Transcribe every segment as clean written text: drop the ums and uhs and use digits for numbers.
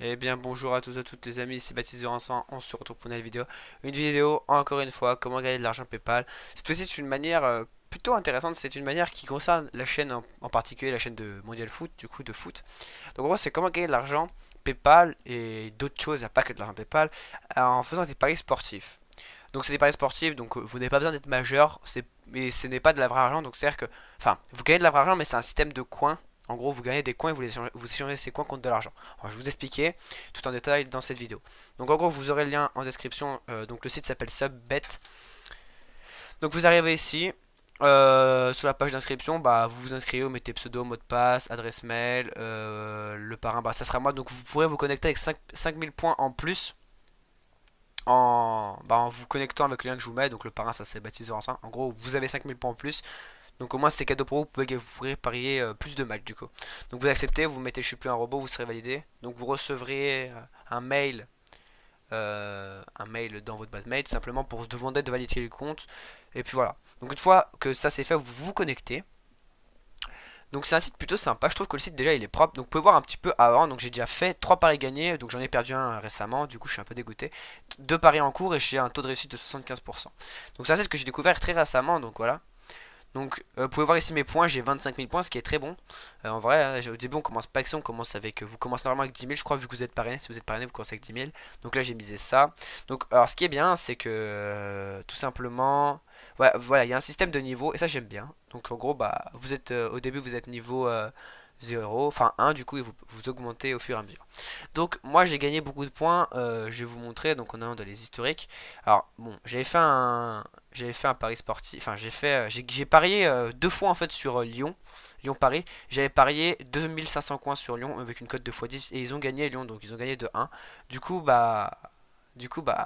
Eh bien bonjour à tous et à toutes les amis, c'est Baptiste de Rançon, on se retrouve pour une nouvelle vidéo. Une vidéo, encore une fois, comment gagner de l'argent PayPal. Cette fois-ci c'est une manière plutôt intéressante, c'est une manière qui concerne la chaîne en particulier, la chaîne de Mondial Foot, du coup de foot. Donc en gros c'est comment gagner de l'argent PayPal et d'autres choses, il n'y a pas que de l'argent PayPal, en faisant des paris sportifs. Donc c'est des paris sportifs, donc vous n'avez pas besoin d'être majeur, mais ce n'est pas de la vraie argent, donc c'est-à-dire que, enfin, vous gagnez de la vraie argent, mais c'est un système de coins. En gros, vous gagnez des coins et vous échangez ces coins contre de l'argent. Alors, je vais vous expliquer tout en détail dans cette vidéo. Donc en gros, vous aurez le lien en description. Donc le site s'appelle Subbet. Donc vous arrivez ici. Sur la page d'inscription, bah, vous vous inscrivez, vous mettez pseudo, mot de passe, adresse mail, le parrain, bah, ça sera moi. Donc vous pourrez vous connecter avec 5000 points en plus en vous connectant avec le lien que je vous mets. Donc le parrain, ça c'est Baptiste Zorançon. En gros, vous avez 5000 points en plus. Donc au moins c'est cadeau pour vous, vous pourrez parier plus de matchs du coup. Donc vous acceptez, vous mettez je suis plus un robot, vous serez validé. Donc vous recevrez un mail dans votre base mail tout simplement pour vous demander de valider le compte. Et puis voilà. Donc une fois que ça c'est fait, vous vous connectez. Donc c'est un site plutôt sympa, je trouve que le site déjà il est propre. Donc vous pouvez voir un petit peu avant, donc j'ai déjà fait 3 paris gagnés, donc j'en ai perdu un récemment, du coup je suis un peu dégoûté. 2 paris en cours et j'ai un taux de réussite de 75%. Donc c'est un site que j'ai découvert très récemment, donc voilà. Donc vous pouvez voir ici mes points, j'ai 25 000 points, ce qui est très bon. En vrai, hein, au début on commence pas avec ça, on commence avec, vous commencez normalement avec 10 000 je crois vu que vous êtes parrainé. Si vous êtes parrainé vous commencez avec 10 000. Donc là j'ai misé ça. Donc alors ce qui est bien c'est que tout simplement, ouais, voilà, il y a un système de niveau et ça j'aime bien. Donc en gros bah vous êtes au début vous êtes niveau 0, enfin 1 du coup et vous augmentez au fur et à mesure. Donc moi j'ai gagné beaucoup de points, je vais vous montrer, donc on a dans les historiques. Alors bon, j'avais fait un pari sportif, enfin j'ai parié deux fois en fait sur Lyon-Paris. J'avais parié 2500 coins sur Lyon avec une cote de x10 et ils ont gagné Lyon, donc ils ont gagné de 1. Du coup bah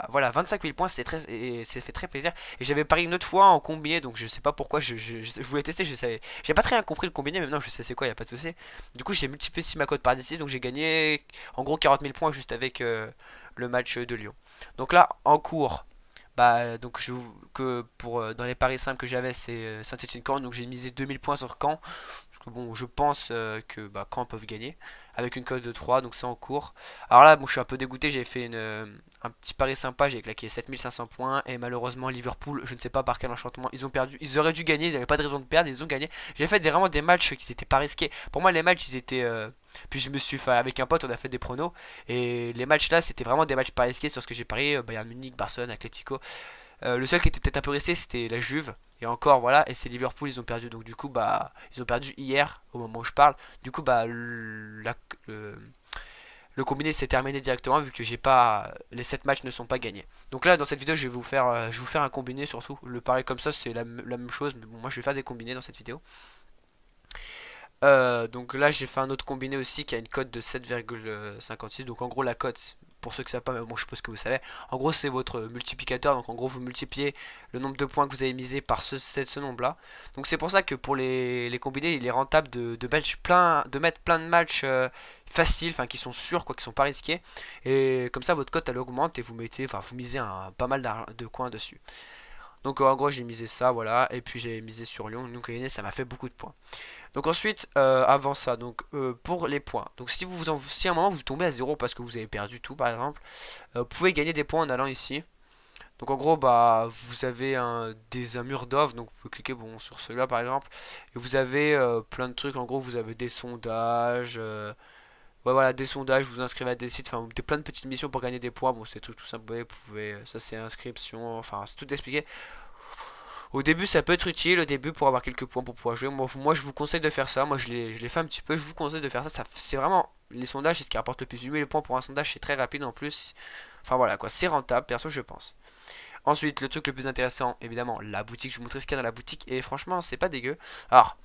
voilà, 25 000 points, c'est fait très plaisir. Et j'avais parié une autre fois en combiné, donc je sais pas pourquoi, je voulais tester, je savais. J'ai pas très bien compris le combiné, mais maintenant je sais c'est quoi, y a pas de souci. Du coup, j'ai multiplié ma cote par 10, donc j'ai gagné en gros 40 000 points juste avec le match de Lyon. Donc là, en cours, bah donc que pour dans les paris simples que j'avais, c'est Saint-Étienne-Caen, donc j'ai misé 2000 points sur Caen. Parce que bon, je pense que bah, Caen peuvent gagner avec une cote de 3, donc c'est en cours. Alors là, bon, je suis un peu dégoûté, j'ai fait un petit pari sympa, j'ai claqué 7500 points et malheureusement Liverpool, je ne sais pas par quel enchantement, ils ont perdu, ils auraient dû gagner, ils n'avaient pas de raison de perdre, ils ont gagné. J'ai fait vraiment des matchs qui n'étaient pas risqués. Pour moi les matchs ils étaient puis je me suis fait avec un pote, on a fait des pronos et les matchs là c'était vraiment des matchs pas risqués sur ce que j'ai parié, Bayern Munich, Barcelone, Atlético. Le seul qui était peut-être un peu resté c'était la Juve et encore voilà et c'est Liverpool ils ont perdu donc du coup bah ils ont perdu hier au moment où je parle. Du coup bah le combiné s'est terminé directement vu que j'ai pas les 7 matchs ne sont pas gagnés. Donc là dans cette vidéo je vais vous faire un combiné surtout. Le pari comme ça c'est la même chose mais bon moi je vais faire des combinés dans cette vidéo. Donc là j'ai fait un autre combiné aussi qui a une cote de 7,56. Donc en gros la cote, pour ceux qui ne savent pas, mais bon je suppose que vous savez, en gros c'est votre multiplicateur. Donc en gros vous multipliez le nombre de points que vous avez misé par ce nombre là. Donc c'est pour ça que pour les combinés il est rentable de mettre plein de matchs faciles, enfin qui sont sûrs quoi, qui sont pas risqués. Et comme ça votre cote elle augmente et vous mettez, enfin vous misez pas mal de coins dessus. Donc en gros j'ai misé ça voilà et puis j'ai misé sur Lyon. Donc ça m'a fait beaucoup de points. Donc ensuite, avant ça, donc pour les points. Donc si à un moment vous tombez à zéro parce que vous avez perdu tout par exemple, vous pouvez gagner des points en allant ici. Donc en gros, bah vous avez un mur d'offres, donc vous pouvez cliquer bon, sur celui-là par exemple. Et vous avez plein de trucs, en gros vous avez des sondages. Ouais voilà, des sondages, vous inscrivez à des sites, enfin plein de petites missions pour gagner des points. Bon c'est tout simple, vous pouvez, ça c'est inscription, enfin c'est tout expliqué. Au début, ça peut être utile, au début, pour avoir quelques points pour pouvoir jouer. Moi je vous conseille de faire ça. Moi, je l'ai fait un petit peu. Je vous conseille de faire ça. C'est vraiment. Les sondages, c'est ce qui rapporte le plus. 8000 points pour un sondage, c'est très rapide en plus. Enfin voilà quoi, c'est rentable, perso, je pense. Ensuite, le truc le plus intéressant, évidemment, la boutique. Je vous montrer ce qu'il y a dans la boutique. Et franchement, c'est pas dégueu. Alors,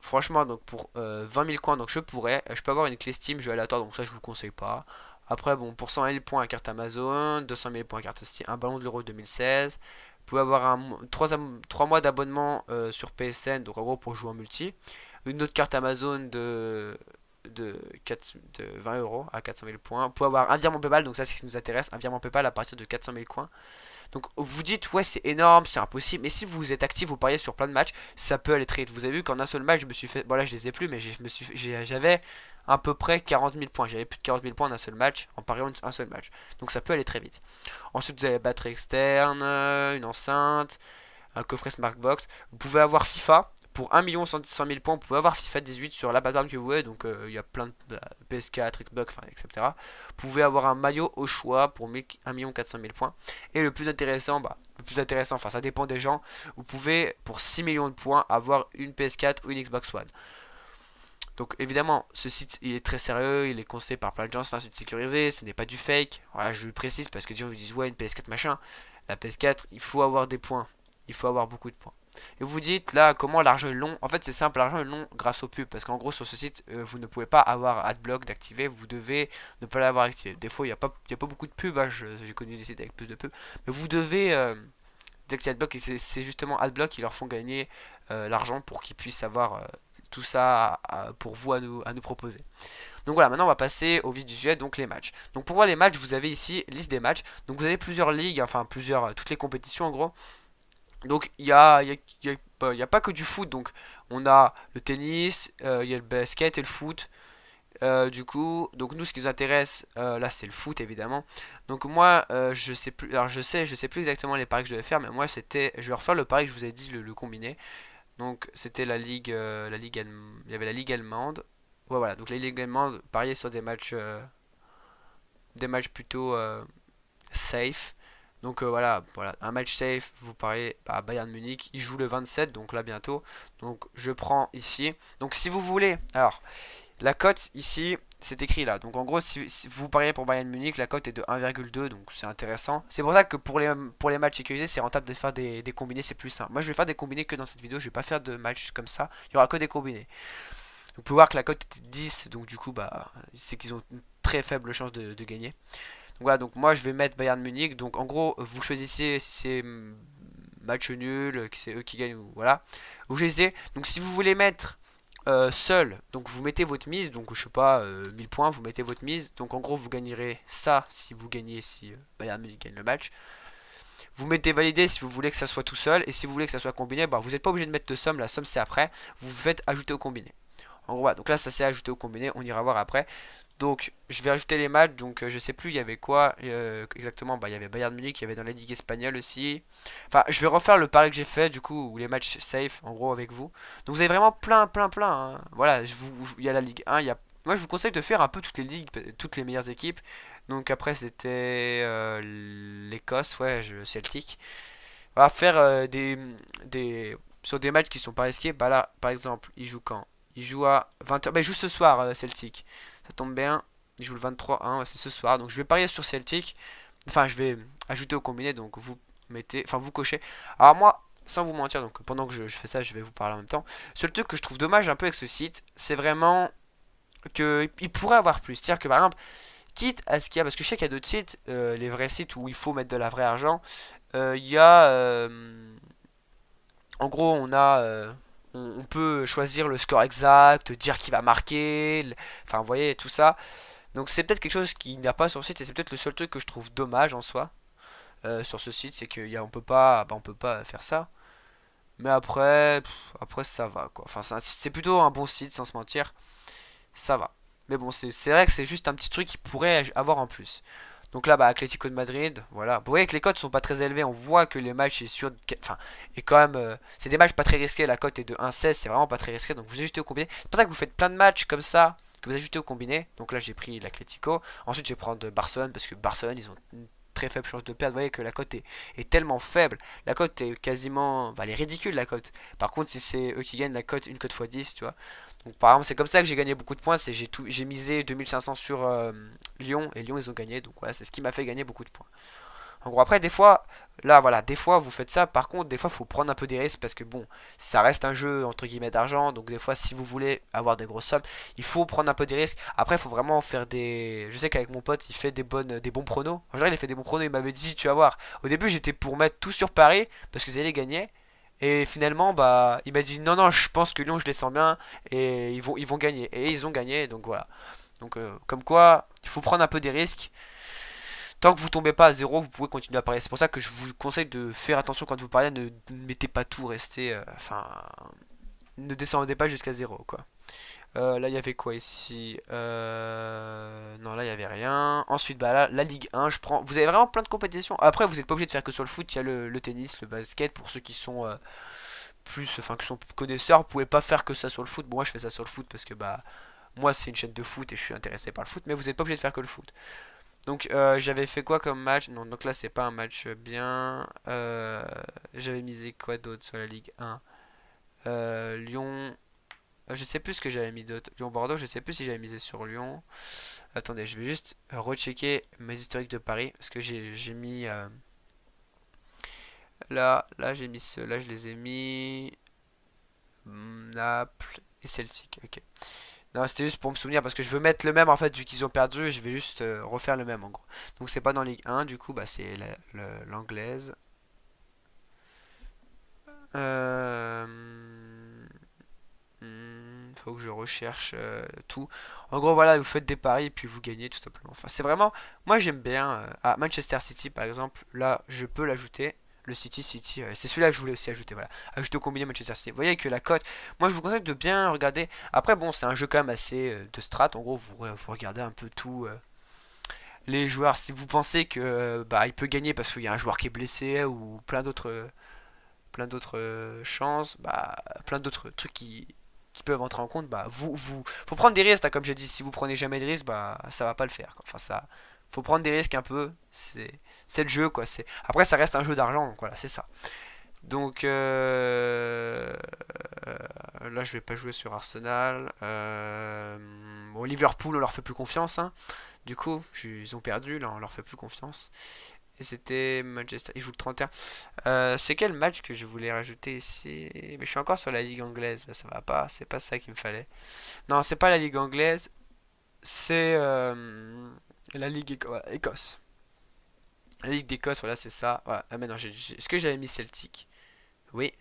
franchement, donc pour 20 000 coins, donc je peux avoir une clé Steam, jeu aléatoire, donc ça, je vous conseille pas. Après, bon, pour 100 000 points à carte Amazon, 200 000 points à carte Steam, un ballon de l'Euro 2016. Vous pouvez avoir 3 mois d'abonnement sur PSN, donc en gros pour jouer en multi. Une autre carte Amazon de 20 euros à 400 000 points. Vous pouvez avoir un virement PayPal, donc ça c'est ce qui nous intéresse, un virement PayPal à partir de 400 000 coins. Donc vous dites ouais c'est énorme, c'est impossible, mais si vous êtes actif, vous pariez sur plein de matchs, ça peut aller très vite. Vous avez vu qu'en un seul match je me suis fait, bon là je les ai plus, mais j'avais à peu près 40 000 points. J'avais plus de 40 000 points en un seul match, en pariant un seul match. Donc ça peut aller très vite. Ensuite, vous avez batterie externe, une enceinte, un coffret Smartbox. Vous pouvez avoir FIFA. Pour 1 100 000 points, vous pouvez avoir FIFA 18 sur la plateforme que vous voulez. Donc il y a plein de PS4, Xbox, enfin, etc. Vous pouvez avoir un maillot au choix pour 1 400 000 points. Et le plus intéressant, enfin ça dépend des gens, vous pouvez pour 6 millions de points avoir une PS4 ou une Xbox One. Donc évidemment, ce site il est très sérieux, il est conseillé par plein de gens, c'est un site sécurisé, ce n'est pas du fake. Voilà, je le précise parce que les gens vous disent ouais une PS4 machin. La PS4, il faut avoir des points, il faut avoir beaucoup de points. Et vous dites là comment l'argent est long. En fait c'est simple, l'argent est long grâce aux pubs. Parce qu'en gros sur ce site vous ne pouvez pas avoir Adblock d'activer. Vous devez ne pas l'avoir activé. Des fois il y a pas beaucoup de pubs, hein. J'ai connu des sites avec plus de pubs. Mais vous devez d'activer Adblock. Et c'est justement Adblock qui leur font gagner l'argent pour qu'ils puissent avoir tout ça pour vous à nous proposer. Donc voilà, maintenant on va passer au vif du sujet, donc les matchs. Donc pour voir les matchs, vous avez ici liste des matchs. Donc vous avez plusieurs ligues, enfin plusieurs, toutes les compétitions en gros. Donc il y a pas que du foot, donc on a le tennis, il y a le basket et le foot. Du coup, donc nous ce qui nous intéresse là c'est le foot évidemment. Donc moi je sais plus, alors je sais plus exactement les paris que je devais faire, mais moi c'était, je vais refaire le pari que je vous ai dit le combiné. Donc c'était la ligue il y avait la ligue allemande. Ouais, voilà, donc la ligue allemande parier sur des matchs plutôt safe. Donc voilà, un match safe, vous pariez à Bayern Munich, il joue le 27, donc là bientôt. Donc je prends ici. Donc si vous voulez, alors la cote ici, c'est écrit là. Donc en gros, si vous pariez pour Bayern Munich, la cote est de 1,2, donc c'est intéressant. C'est pour ça que pour les matchs sécurisés, c'est rentable de faire des combinés, c'est plus simple. Moi je vais faire des combinés que dans cette vidéo, je vais pas faire de matchs comme ça, il y aura que des combinés. Vous pouvez voir que la cote était 10, donc du coup, c'est qu'ils ont une très faible chance de gagner. Donc voilà, donc moi je vais mettre Bayern Munich. Donc en gros, vous choisissez si c'est match nul, que c'est eux qui gagnent ou voilà. Vous choisissez. Donc si vous voulez mettre seul, donc vous mettez votre mise. Donc je sais pas, 1000 points, vous mettez votre mise. Donc en gros, vous gagnerez ça si vous gagnez, si Bayern Munich gagne le match. Vous mettez validé si vous voulez que ça soit tout seul. Et si vous voulez que ça soit combiné, vous n'êtes pas obligé de mettre de somme. La somme c'est après. Vous faites ajouter au combiné. En gros, voilà. Donc là ça s'est ajouté au combiné. On ira voir après. Donc je vais ajouter les matchs, donc je sais plus il y avait quoi exactement, il y avait Bayern Munich, il y avait dans la Ligue espagnole aussi. Enfin je vais refaire le pari que j'ai fait du coup, ou les matchs safe en gros avec vous. Donc vous avez vraiment plein hein. Voilà, il y a la Ligue 1, moi je vous conseille de faire un peu toutes les ligues, toutes les meilleures équipes. Donc après c'était l'Écosse, ouais, Celtic. On va faire sur des matchs qui sont pas risqués, là par exemple, il joue quand? Il joue à 20h, il joue ce soir Celtic. Ça tombe bien. Il joue le 23 1, c'est ce soir. Donc je vais parier sur Celtic. Enfin, je vais ajouter au combiné. Donc vous mettez, enfin vous cochez. Alors moi, sans vous mentir, donc pendant que je fais ça, je vais vous parler en même temps. Seul truc que je trouve dommage un peu avec ce site, c'est vraiment que il pourrait avoir plus. C'est-à-dire que par exemple, quitte à ce qu'il y a, parce que je sais qu'il y a d'autres sites, les vrais sites où il faut mettre de la vraie argent, il y a, en gros, on peut choisir le score exact, dire qui va marquer, enfin vous voyez tout ça. Donc c'est peut-être quelque chose qui n'y a pas sur le site et c'est peut-être le seul truc que je trouve dommage en soi sur ce site, c'est qu'on on peut pas faire ça. Mais après ça va quoi. Enfin c'est plutôt un bon site sans se mentir, ça va. Mais bon c'est vrai que c'est juste un petit truc qui pourrait avoir en plus. Donc là, Atlético de Madrid, voilà. Vous voyez que les cotes sont pas très élevées. On voit que les matchs est sur, enfin, est quand même, c'est des matchs pas très risqués. La cote est de 1,16, c'est vraiment pas très risqué. Donc vous ajoutez au combiné. C'est pour ça que vous faites plein de matchs comme ça que vous ajoutez au combiné. Donc là, j'ai pris l'Atlético. Ensuite, je vais prendre Barcelone parce que Barcelone, ils ont une très faible chance de perdre. Vous voyez que la cote est tellement faible. La cote est quasiment, elle est ridicule la cote. Par contre, si c'est eux qui gagnent la cote, une cote x 10, tu vois. Donc par exemple, c'est comme ça que j'ai gagné beaucoup de points. C'est j'ai misé 2500 sur Lyon et Lyon ils ont gagné. Donc voilà, c'est ce qui m'a fait gagner beaucoup de points. En gros, après, des fois, là, voilà, des fois, vous faites ça. Par contre, des fois, il faut prendre un peu des risques parce que, bon, ça reste un jeu, entre guillemets, d'argent. Donc, des fois, si vous voulez avoir des grosses sommes, il faut prendre un peu des risques. Après, il faut vraiment faire des. Je sais qu'avec mon pote, il fait des bons pronos. En général, il fait des bons pronos. Il m'avait dit, tu vas voir. Au début, j'étais pour mettre tout sur Paris parce que vous allez gagner. Et finalement, il m'a dit, non, non, je pense que Lyon, je les sens bien. Et ils vont gagner. Et ils ont gagné. Donc, voilà. Donc, comme quoi, il faut prendre un peu des risques. Tant que vous tombez pas à zéro, vous pouvez continuer à parier. C'est pour ça que je vous conseille de faire attention quand vous pariez, ne mettez pas tout, restez, ne descendez pas jusqu'à zéro, quoi. Là, il y avait quoi ici? Non, là, il y avait rien. Ensuite, bah là, la Ligue 1, je prends. Vous avez vraiment plein de compétitions. Après, vous n'êtes pas obligé de faire que sur le foot. Il y a le tennis, le basket. Pour ceux qui sont plus, enfin, qui sont connaisseurs, vous pouvez pas faire que ça sur le foot. Bon, moi, je fais ça sur le foot parce que bah, moi, c'est une chaîne de foot et je suis intéressé par le foot. Mais vous n'êtes pas obligé de faire que le foot. Donc, j'avais fait quoi comme match? Non, donc là, c'est pas un match bien. J'avais misé quoi d'autre sur la Ligue 1? Lyon. Je sais plus ce que j'avais mis d'autre. Lyon-Bordeaux, je sais plus si j'avais misé sur Lyon. Attendez, je vais juste rechecker mes historiques de Paris. Parce que j'ai mis. Là j'ai mis ceux-là, je les ai mis. Naples et Celtic. Ok. Non, c'était juste pour me souvenir parce que je veux mettre le même en fait, vu qu'ils ont perdu. Je vais juste refaire le même en gros. Donc c'est pas dans Ligue 1, du coup, bah c'est l'anglaise. Euh. Faut que je recherche tout. En gros, voilà, vous faites des paris et puis vous gagnez tout simplement. Enfin, c'est vraiment. Moi, j'aime bien. Manchester City, par exemple, là, je peux l'ajouter. Le City, c'est celui-là que je voulais aussi ajouter. Voilà, ajouter au combiné Manchester City. Vous voyez que la cote. Moi, je vous conseille de bien regarder. Après, bon, c'est un jeu quand même assez de strat. En gros, vous regardez un peu tout. Les joueurs, si vous pensez que bah il peut gagner parce qu'il y a un joueur qui est blessé ou plein d'autres chances, bah, plein d'autres trucs qui peuvent entrer en compte, bah, faut prendre des risques, hein, comme j'ai dit, si vous prenez jamais de risques, bah, ça va pas le faire, quoi. Enfin, ça, faut prendre des risques un peu, c'est le jeu, quoi. Après, ça reste un jeu d'argent, donc voilà, c'est ça. Donc, là, je vais pas jouer sur Arsenal. Bon, Liverpool, on leur fait plus confiance, hein. Du coup, ils ont perdu, là, on leur fait plus confiance. Et c'était Manchester. Ils jouent le 31. C'est quel match que je voulais rajouter ici? Mais je suis encore sur la Ligue anglaise. Là, ça va pas. C'est pas ça qu'il me fallait. Non, c'est pas la Ligue anglaise. C'est la Ligue Écosse. La Ligue d'Écosse, voilà, c'est ça. Voilà. Ah, mais non, est-ce que j'avais mis Celtic? Oui.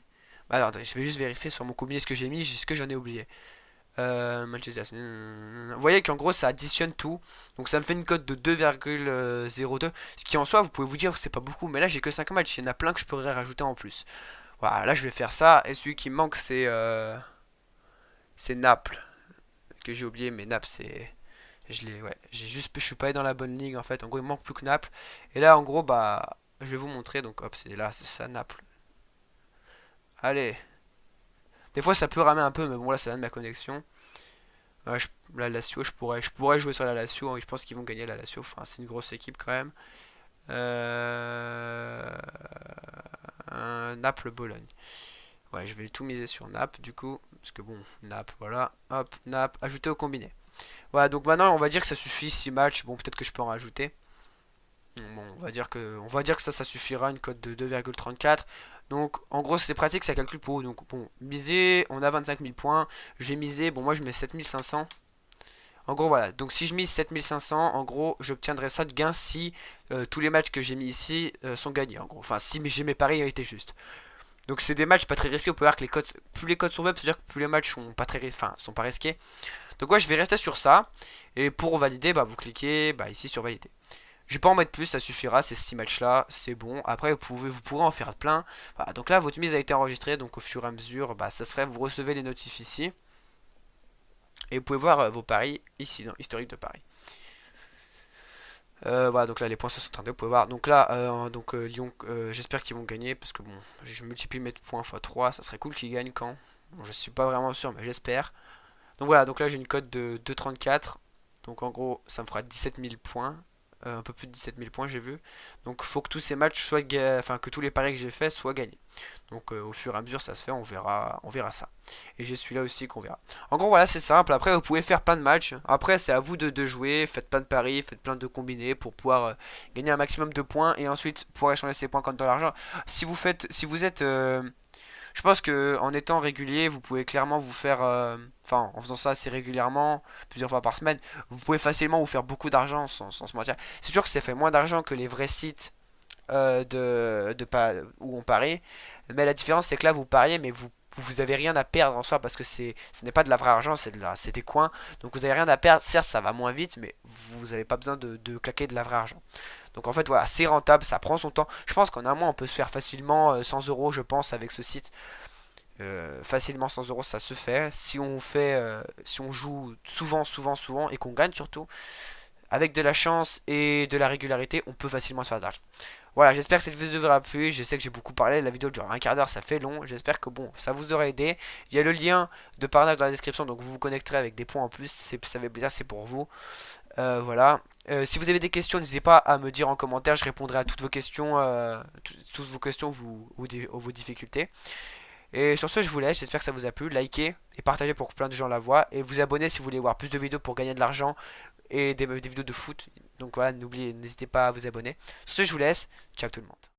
Bah, alors, attendez, je vais juste vérifier sur mon combiné ce que j'ai mis. Ce que j'en ai oublié. Manchester. Vous voyez qu'en gros ça additionne tout. Donc ça me fait une cote de 2,02. Ce qui en soi, vous pouvez vous dire que c'est pas beaucoup. Mais là j'ai que 5 matchs. Il y en a plein que je pourrais rajouter en plus. Voilà, là je vais faire ça. Et celui qui me manque c'est Naples. Que j'ai oublié. Mais Naples c'est. Ouais. Je suis pas allé dans la bonne ligue en fait. En gros il manque plus que Naples. Et là en gros bah. Je vais vous montrer. Donc hop, c'est là, c'est ça Naples. Allez. Des fois ça peut ramer un peu. Mais bon là ça vient de ma connexion. Ouais, la Lazio, je pourrais jouer sur la Lazio, hein. Je pense qu'ils vont gagner la Lazio. Enfin, c'est une grosse équipe quand même. Euh... Naples-Bologne. Ouais, je vais tout miser sur Naples du coup. Parce que bon, Naples, voilà. Hop, Naples, ajouter au combiné. Voilà, donc maintenant on va dire que ça suffit 6 matchs. Bon, peut-être que je peux en rajouter. Bon, on va dire que ça suffira, une cote de 2,34. Donc en gros c'est pratique, ça calcule pour vous. Donc bon, miser, on a 25 000 points. J'ai misé, bon moi je mets 7 500. En gros, voilà. Donc, si je mise 7 500, en gros, j'obtiendrai ça de gain si tous les matchs que j'ai mis ici sont gagnés. En gros, enfin, si j'ai mes paris ont été justes. Donc, c'est des matchs pas très risqués. Vous pouvez voir que plus les codes sont web, c'est-à-dire que plus les matchs sont pas très, enfin, sont pas risqués. Donc, ouais, je vais rester sur ça. Et pour valider, bah, vous cliquez bah, ici sur valider. Je vais pas en mettre plus, ça suffira. Ces 6 matchs-là, c'est bon. Après, vous pourrez en faire plein. Voilà, donc là, votre mise a été enregistrée. Donc, au fur et à mesure, bah, ça se ferait. Vous recevez les notifs ici. Et vous pouvez voir vos paris ici dans historique de paris. Voilà, donc là les points sont en train de, vous pouvez voir. Donc là, Lyon, j'espère qu'ils vont gagner parce que bon, je multiplie mes points x 3, ça serait cool qu'ils gagnent quand. Bon, je suis pas vraiment sûr, mais j'espère. Donc voilà, donc là j'ai une cote de 2,34. Donc en gros, ça me fera 17 000 points. Un peu plus de 17 000 points, j'ai vu. Donc il faut que tous ces matchs soient enfin que tous les paris que j'ai faits soient gagnés. Donc au fur et à mesure, ça se fait, on verra ça. Et j'ai celui-là aussi qu'on verra. En gros, voilà, c'est simple. Après, vous pouvez faire plein de matchs. Après, c'est à vous de jouer. Faites plein de paris, faites plein de combinés pour pouvoir gagner un maximum de points et ensuite pouvoir échanger ces points contre de l'argent. Si vous êtes je pense que en étant régulier, vous pouvez clairement vous faire, enfin, en faisant ça assez régulièrement, plusieurs fois par semaine, vous pouvez facilement vous faire beaucoup d'argent sans se mentir. C'est sûr que ça fait moins d'argent que les vrais sites où on parie, mais la différence c'est que là vous pariez, mais vous avez rien à perdre en soi parce que ce n'est pas de la vraie argent, c'est des coins, donc vous avez rien à perdre. Certes, ça va moins vite, mais vous n'avez pas besoin de claquer de la vraie argent. Donc en fait, voilà, c'est rentable, ça prend son temps. Je pense qu'en un mois, on peut se faire facilement 100 euros, je pense, avec ce site. Facilement 100 euros, ça se fait. Si on joue souvent et qu'on gagne surtout, avec de la chance et de la régularité, on peut facilement se faire de l'argent. Voilà, j'espère que cette vidéo vous aura plu. Je sais que j'ai beaucoup parlé, la vidéo dure un quart d'heure, ça fait long. J'espère que bon, ça vous aura aidé. Il y a le lien de partage dans la description, donc vous vous connecterez avec des points en plus. Ça fait plaisir, c'est pour vous. Voilà. Si vous avez des questions, n'hésitez pas à me dire en commentaire. Je répondrai à toutes vos questions, toutes vos questions ou vos difficultés. Et sur ce, je vous laisse. J'espère que ça vous a plu. Likez et partagez pour que plein de gens la voient. Et vous abonnez si vous voulez voir plus de vidéos pour gagner de l'argent et des vidéos de foot. Donc voilà, n'hésitez pas à vous abonner. Sur ce, je vous laisse. Ciao tout le monde.